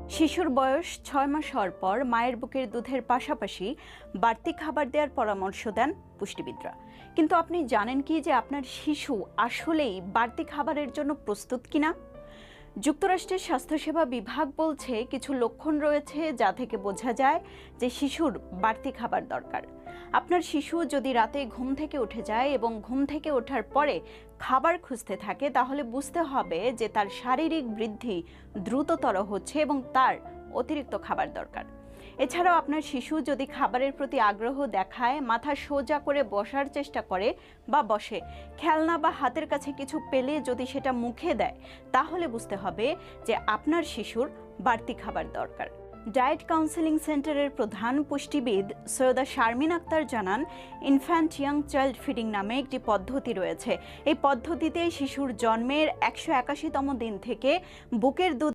শিশুর বয়স ৬ মাস হওয়ার পর মায়ের বুকের দুধের পাশাপাশি বাড়তি খাবার দেওয়ার পরামর্শ দেন পুষ্টিবিদরা। কিন্তু আপনি জানেন কি যে আপনার শিশু আসলেই বাড়তি খাবারের জন্য প্রস্তুত কিনা? যুক্তরাষ্ট্রের স্বাস্থ্যসেবা বিভাগ বলছে কিছু লক্ষণ রয়েছে যা থেকে বোঝা যায় যে শিশুর বাড়তি খাবার দরকার। আপনার শিশু যদি রাতে ঘুম থেকে উঠে যায় এবং ঘুম থেকে ওঠার পরে খাবার খুঁজতে থাকে, তাহলে বুঝতে হবে যে তার শারীরিক বৃদ্ধি দ্রুততর হচ্ছে এবং তার অতিরিক্ত খাবার দরকার। এছাড়াও আপনার শিশু যদি খাবারের প্রতি আগ্রহ দেখায়, মাথা সোজা করে বসার চেষ্টা করে বা বসে, খেলনা বা হাতের কাছে কিছু পেলে যদি সেটা মুখে দেয়, তাহলে বুঝতে হবে যে আপনার শিশুর বাড়তি খাবার দরকার। ডায়েট কাউন্সেলিং সেন্টারের প্রধান পুষ্টিবিদ সৈয়দা শারমিন আক্তার জানান, ইনফ্যান্ট ইয়াং চাইল্ড ফিডিং নামে একটি পদ্ধতি রয়েছে। এই পদ্ধতিতে শিশুর জন্মের ১৮১তম দিন থেকে বুকের দুধ